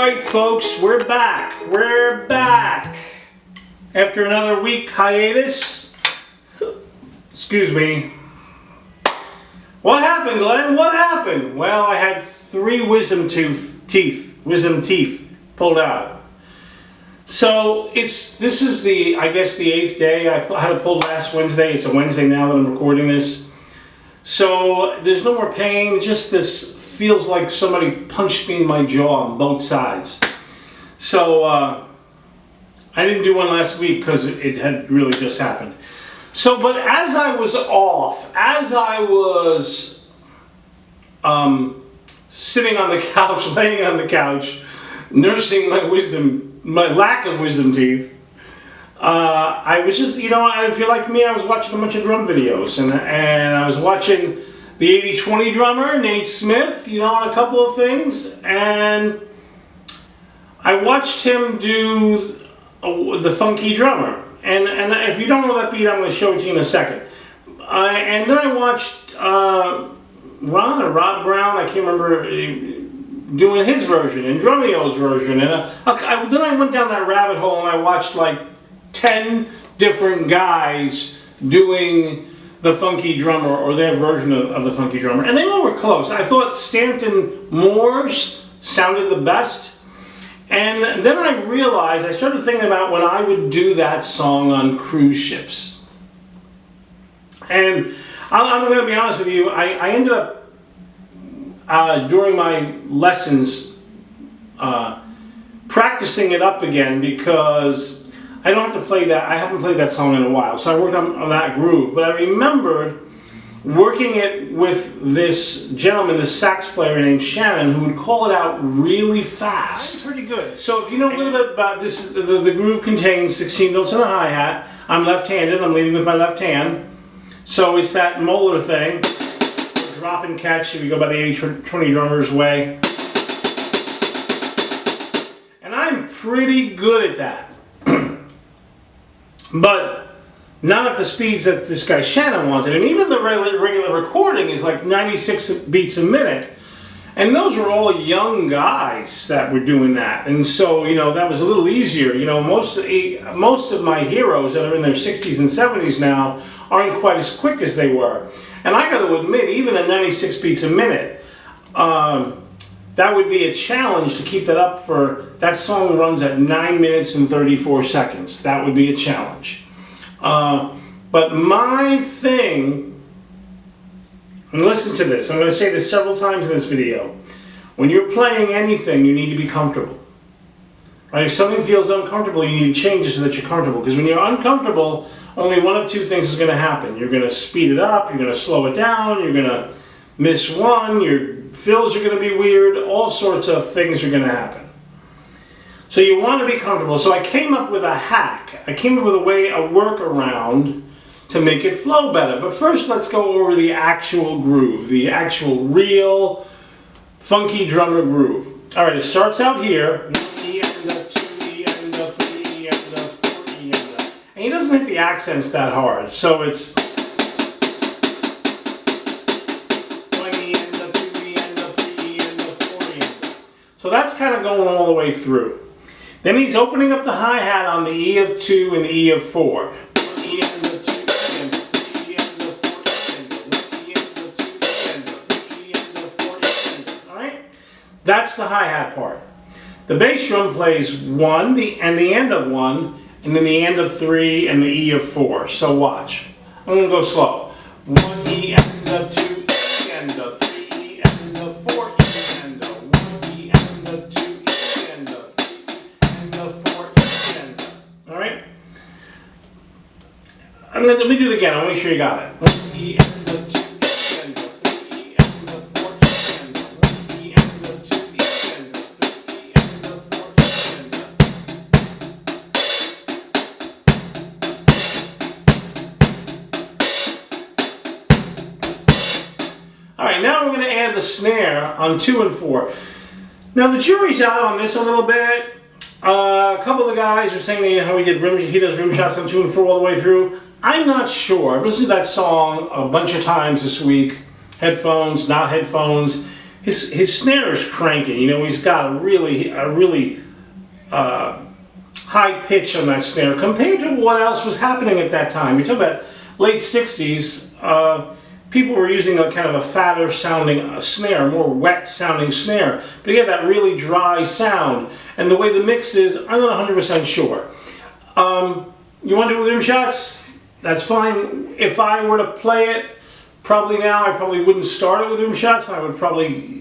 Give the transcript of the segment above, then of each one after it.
Alright folks, we're back. We're back. After another week hiatus. Excuse me. What happened, Glenn? What happened? Well, I had 3 wisdom teeth pulled out. So this is the, I guess, the 8th day. I had it pulled last Wednesday. It's a Wednesday now that I'm recording this. So there's no more pain. Just this feels like somebody punched me in my jaw on both sides. So I didn't do one last week because it had really just happened. So, but as I was off, as I was sitting on the couch, laying on the couch, nursing my lack of wisdom teeth, I was just, if you're like me, I was watching a bunch of drum videos, and I was watching the 80-20 drummer, Nate Smith, on a couple of things, and I watched him do the funky drummer. And if you don't know that beat, I'm going to show it to you in a second. And then I watched Rob Brown, I can't remember, doing his version and Drumeo version. And then I went down that rabbit hole and I watched like 10 different guys doing the funky drummer or their version of the funky drummer. And they all were close. I thought Stanton Moore's sounded the best. And then I realized, I started thinking about when I would do that song on cruise ships. And I'm going to be honest with you, I ended up, during my lessons, practicing it up again because I don't have to play that, I haven't played that song in a while. So I worked on that groove, but I remembered working it with this gentleman, this sax player named Shannon, who would call it out really fast. That's pretty good. So if you know a little bit about this, the groove contains 16 notes and a hi-hat. I'm left-handed, I'm leading with my left hand. So it's that molar thing, drop and catch if you go by the 80-20 drummer's way. And I'm pretty good at that. But not at the speeds that this guy Shannon wanted, and even the regular recording is like 96 beats a minute. And those were all young guys that were doing that, and so that was a little easier. Most of my heroes that are in their 60s and 70s now aren't quite as quick as they were. And I got to admit, even at 96 beats a minute, that would be a challenge to keep that up for. That song runs at 9 minutes and 34 seconds. That would be a challenge. But my thing, and listen to this, I'm going to say this several times in this video. When you're playing anything, you need to be comfortable. Right? If something feels uncomfortable, you need to change it so that you're comfortable. Because when you're uncomfortable, only one of 2 things is going to happen. You're going to speed it up, you're going to slow it down, you're going to miss one, your fills are going to be weird, all sorts of things are going to happen. So you want to be comfortable. So I came up with a hack. I came up with a workaround to make it flow better. But first let's go over the actual groove, the actual real funky drummer groove. All right, it starts out here. 1 E and a 2 E and a 3 E and a 4 E and a. And he doesn't hit the accents that hard. So it's 1 E and a 2 E and a 3 E and a 4 E and a. So that's kind of going all the way through. Then he's opening up the hi-hat on the E of 2 and the E of 4. 1 E and the 2 and the 3 E and the 4 and the 1 E and the 2 and the 3 E and the 4 and the. Alright? That's the hi-hat part. The bass drum plays 1, the end of 1, and then the end of 3 and the E of 4. So watch. I'm going to go slow. 1 E and the 2 and the 3 E and the 4 E and the 1 E and the 2 and the 3 and the 4 and the. All right. Let me do it again. I want to make sure you got it. 1 E and the 2 and the 3 E and the 4 E and the 1 E and the 2 E and the 3 E and the 4 E and the. All right. Now we're going to add the snare on 2 and 4. Now the jury's out on this a little bit. A couple of the guys are saying how he does rim shots on 2 and 4 all the way through. I'm not sure. I've listened to that song a bunch of times this week. Headphones, not headphones. his snare is cranking. You know, he's got a really high pitch on that snare compared to what else was happening at that time. You're talking about late 60s. People were using a kind of a fatter sounding snare, more wet sounding snare, but he had that really dry sound. And the way the mix is, I'm not 100% sure. You want to do it with rim shots? That's fine. If I were to play it, probably now, I probably wouldn't start it with rim shots. I would probably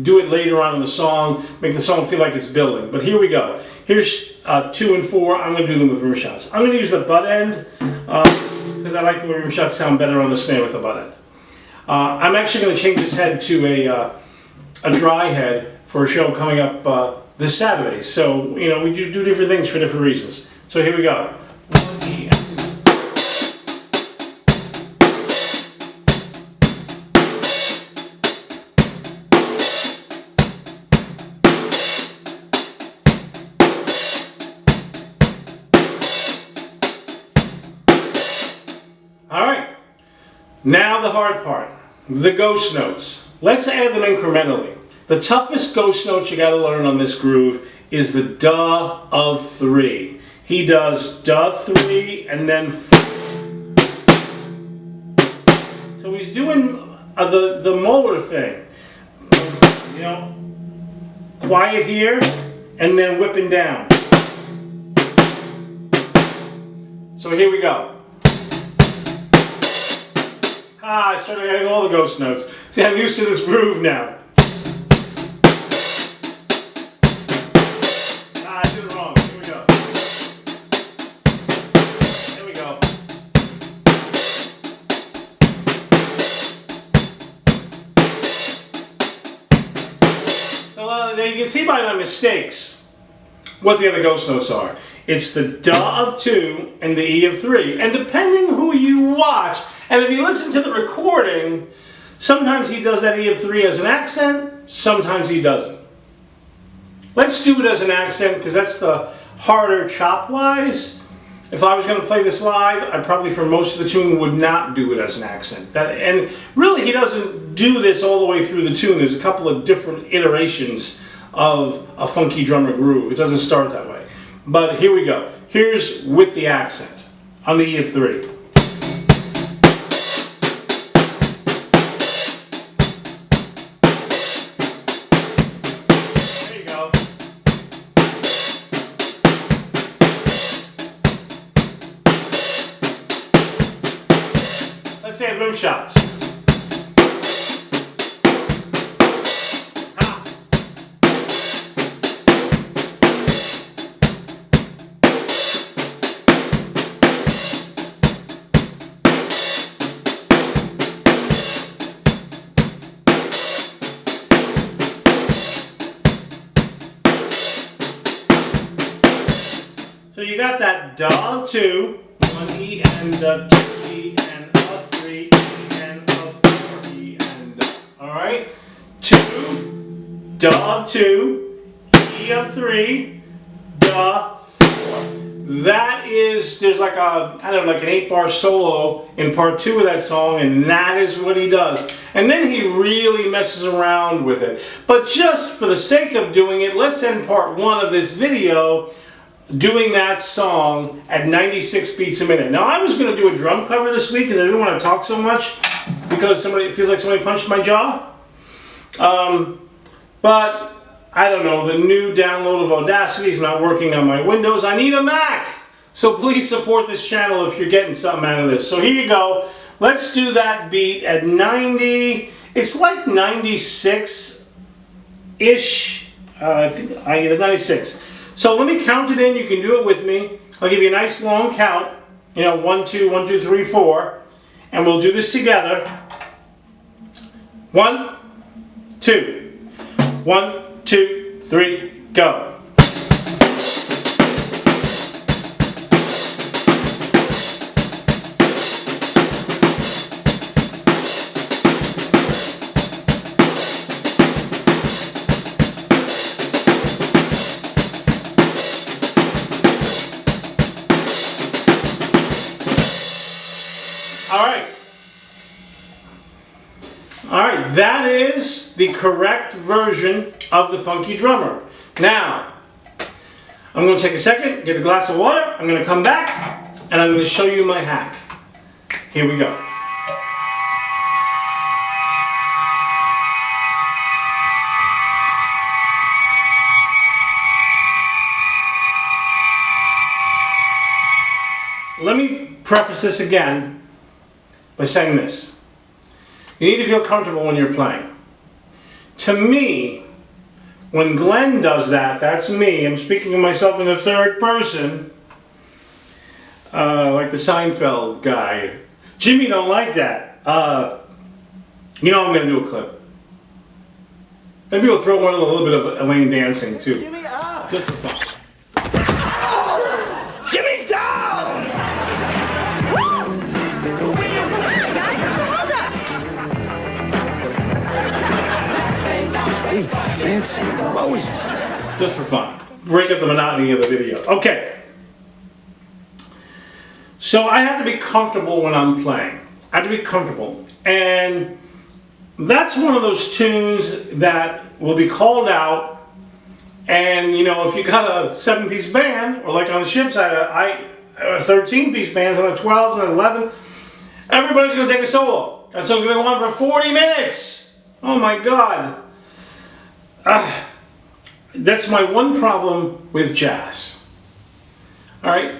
do it later on in the song, make the song feel like it's building. But here we go. Here's 2 and 4. I'm going to do them with rim shots. I'm going to use the butt end because I like the way rim shots sound better on the snare with the butt end. I'm actually going to change this head to a dry head for a show coming up this Saturday. So, you know, we do different things for different reasons. So here we go. 1 E. Alright, now the hard part, the ghost notes. Let's add them incrementally. The toughest ghost note you gotta learn on this groove is the duh of 3. He does duh 3 and then 4. So he's doing the molar thing. You know, quiet here and then whipping down. So here we go. I started adding all the ghost notes. See, I'm used to this groove now. I did it wrong. Here we go. Here we go. So there you can see by my mistakes what the other ghost notes are. It's the duh of 2 and the E of 3. And depending who you watch, and if you listen to the recording, sometimes he does that E of 3 as an accent, sometimes he doesn't. Let's do it as an accent because that's the harder chop-wise. If I was going to play this live, I probably for most of the tune would not do it as an accent. And really he doesn't do this all the way through the tune. There's a couple of different iterations of a funky drummer groove. It doesn't start that way. But here we go. Here's with the accent on the E of 3. There you go. Let's add rim shots. So you got that duh of 2, 1 E and 2 E and a 3 E and a 4 E and alright? 2, duh of 2, E of 3, duh 4. That is, there's like a, I don't know, like an 8-bar solo in part 2 of that song, and that is what he does. And then he really messes around with it. But just for the sake of doing it, let's end part 1 of this video doing that song at 96 beats a minute. Now I was going to do a drum cover this week because I didn't want to talk so much because it feels like somebody punched my jaw. But I don't know, the new download of Audacity is not working on my Windows. I need a Mac! So please support this channel if you're getting something out of this. So here you go. Let's do that beat at 90. It's like 96-ish. I think I get a 96. So let me count it in. You can do it with me. I'll give you a nice long count. You know, 1, 2, 1, 2, 3, 4. And we'll do this together. 1, 2. 1, 2, 3, go. All right, that is the correct version of the Funky Drummer. Now, I'm going to take a second, get a glass of water, I'm going to come back, and I'm going to show you my hack. Here we go. Let me preface this again by saying this. You need to feel comfortable when you're playing. To me, when Glenn does that, that's me. I'm speaking of myself in the third person, like the Seinfeld guy. Jimmy don't like that. You know I'm going to do a clip. Maybe we'll throw one a little bit of Elaine dancing too, just for fun. Jimmy down! Fancy Moses. Just for fun. Break up the monotony of the video. Okay. So I have to be comfortable when I'm playing. I have to be comfortable. And that's one of those tunes that will be called out. And, you know, if you got a 7-piece band, or like on the ship's side, a 13-piece band, on a 12 and an 11, everybody's going to take a solo. That song's going to go on for 40 minutes. Oh my God. That's my one problem with jazz. All right,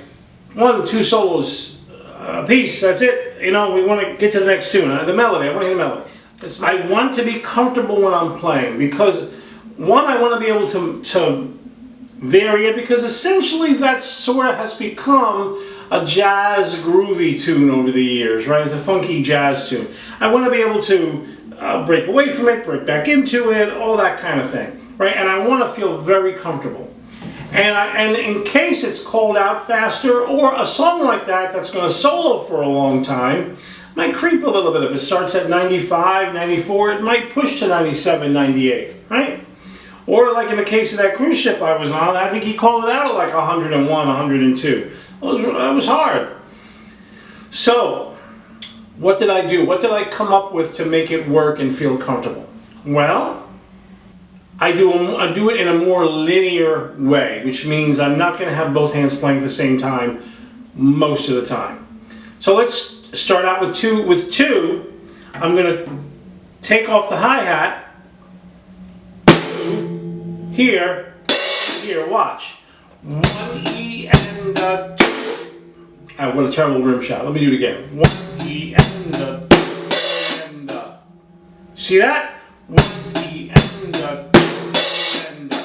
1, 2 solos a piece. That's it. You know, we want to get to the next tune. The melody. I want to hear the melody. I want to be comfortable when I'm playing because, one, I want to be able to vary it because essentially that sort of has become a jazz groovy tune over the years, right? It's a funky jazz tune. I want to be able to break away from it, break back into it, all that kind of thing, right? And I want to feel very comfortable. And in case it's called out faster, or a song like that that's going to solo for a long time, might creep a little bit. If it starts at 95, 94, it might push to 97, 98, right? Or like in the case of that cruise ship I was on, I think he called it out at like 101, 102. That was hard. So, what did I do? What did I come up with to make it work and feel comfortable? Well, I do it in a more linear way, which means I'm not going to have both hands playing at the same time most of the time. So let's start out with two. With two, I'm going to take off the hi-hat. Here, watch. 1 E and a 2. Oh, what a terrible rim shot. Let me do it again. 1 E and a 2 and a. See that? 1 E and a 2 and a.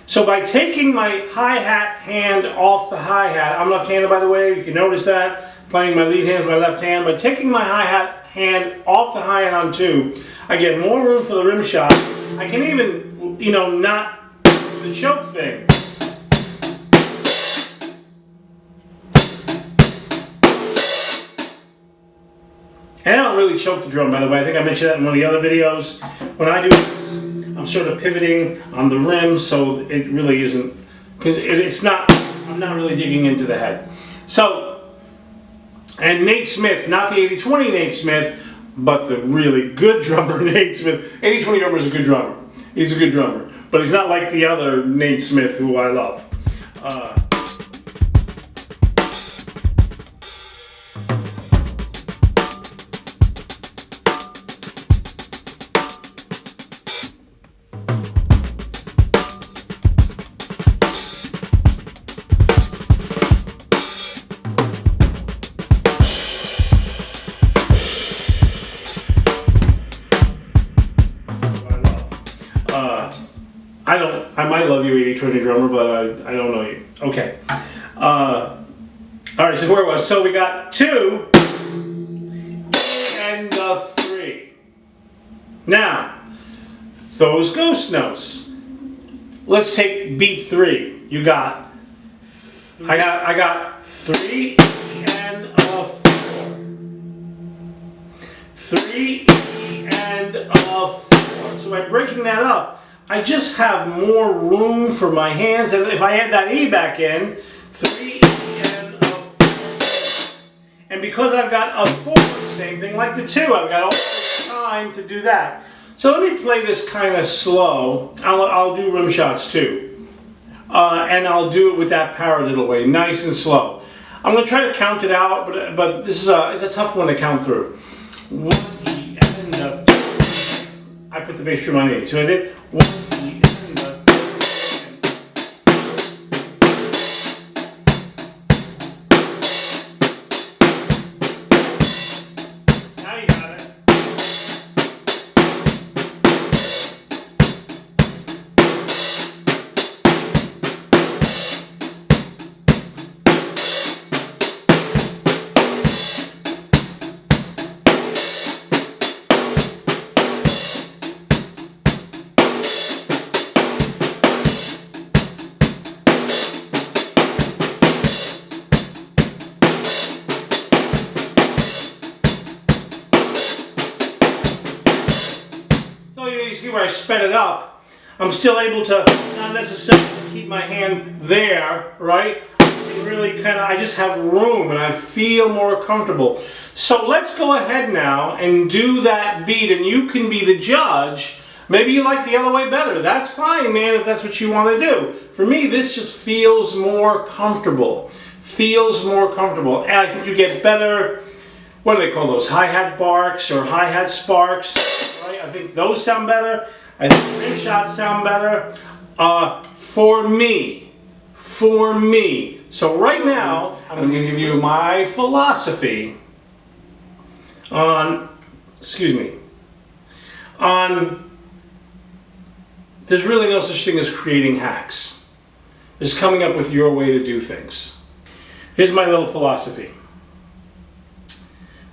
So by taking my hi-hat hand off the hi-hat, I'm left-handed by the way, you can notice that, playing my lead hand with my left hand. By taking my hi-hat hand off the hi-hat on 2, I get more room for the rim shot. I can even, you know, not do the choke thing. And I don't really choke the drum, by the way. I think I mentioned that in one of the other videos. When I do this, I'm sort of pivoting on the rim, so it really isn't, it's not, I'm not really digging into the head. So, and Nate Smith, not the 80-20 Nate Smith, but the really good drummer Nate Smith. 80-20 drummer is a good drummer. He's a good drummer. But he's not like the other Nate Smith, who I love. I might love you, 80-20 drummer, but I don't know you. Okay. All right, so where was? So we got 2 and 3. Now, those ghost notes. Let's take beat 3. You got. I got 3 and a 4. 3 and a 4. So by breaking that up, I just have more room for my hands, and if I add that E back in, 3 and a 4. And because I've got a 4, same thing like the 2, I've got all this time time to do that. So let me play this kind of slow. I'll do rim shots too. And I'll do it with that paradiddle way, nice and slow. I'm going to try to count it out, but this is it's a tough one to count through. 1 E and I put the bass drum on E. So I did 1 E and now you got it. So you see where I sped it up. I'm still able to not necessarily keep my hand there, right? Really I just have room and I feel more comfortable. So let's go ahead now and do that beat, and you can be the judge. Maybe you like the other way better. That's fine, man, if that's what you want to do. For me, this just feels more comfortable. Feels more comfortable. And I think you get better, what do they call those? Hi-hat barks or hi-hat sparks, right? I think those sound better. I think rim shots sound better. For me. So right now, I'm going to give you my philosophy on, there's really no such thing as creating hacks. There's coming up with your way to do things. Here's my little philosophy.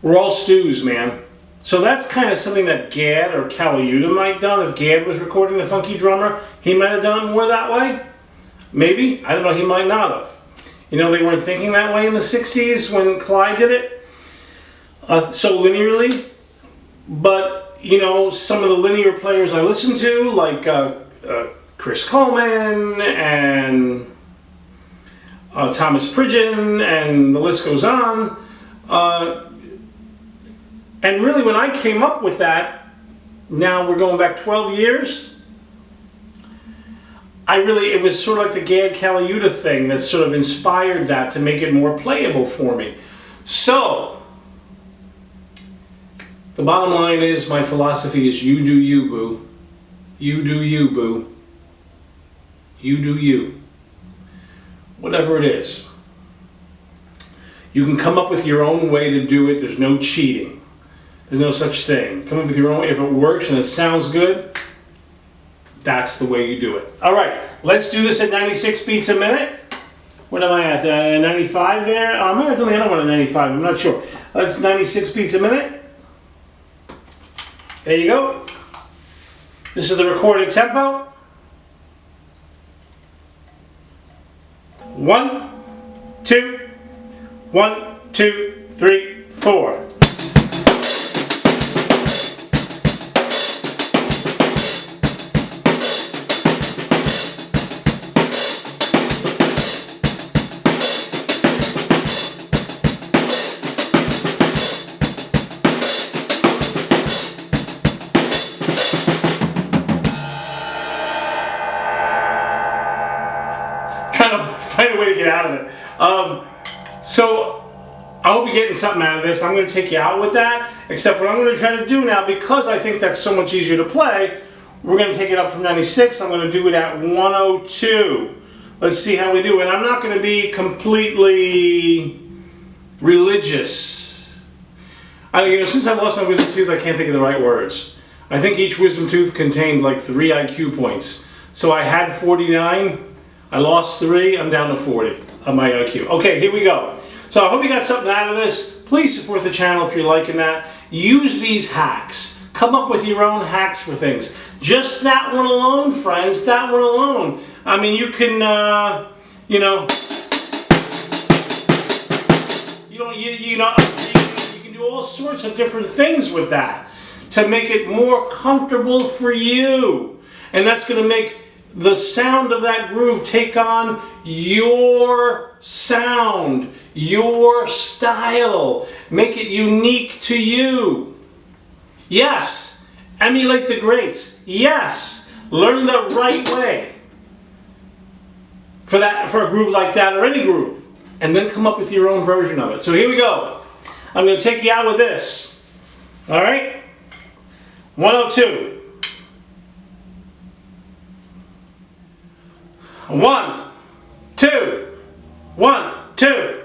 We're all stews, man. So that's kind of something that Gadd or Caliuta might have done. If Gadd was recording the Funky Drummer, he might have done it more that way. Maybe. I don't know. He might not have. You know, they weren't thinking that way in the 60s when Clyde did it. So linearly. But, you know, some of the linear players I listen to, like Chris Coleman and Thomas Pridgen, and the list goes on. And really, when I came up with that, now we're going back 12 years, it was sort of like the Gadd Caliuta thing that sort of inspired that to make it more playable for me. So, the bottom line is, my philosophy is you do you, boo. You do you, boo. You do you. Whatever it is. You can come up with your own way to do it. There's no cheating. There's no such thing. Come up with your own. If it works and it sounds good, that's the way you do it. All right, let's do this at 96 beats a minute. What am I at? 95 there? I might have done the other one at 95. I'm not sure. That's 96 beats a minute. There you go. This is the recorded tempo. 1, 2, 1, 2, 3, 4. Trying to find a way to get out of it. So I hope you're getting something out of this. I'm going to take you out with that, except what I'm going to try to do now, because I think that's so much easier to play, we're going to take it up from 96. I'm going to do it at 102. Let's see how we do. And I'm not going to be completely religious. Since I lost my wisdom tooth, I can't think of the right words. I think each wisdom tooth contained like 3 IQ points. So I had 49. I lost 3, I'm down to 40 of my IQ. Okay, here we go. So I hope you got something out of this. Please support the channel if you're liking that. Use these hacks. Come up with your own hacks for things. Just that one alone, friends, that one alone. I mean, you can, you can do all sorts of different things with that to make it more comfortable for you. And that's going to make the sound of that groove take on your sound, your style. Make it unique to you. Yes, Emulate the greats. Yes. Learn the right way for a groove like that or any groove. And then come up with your own version of it. So here we go. I'm going to take you out with this. All right? 102. 1, 2, 1, 2.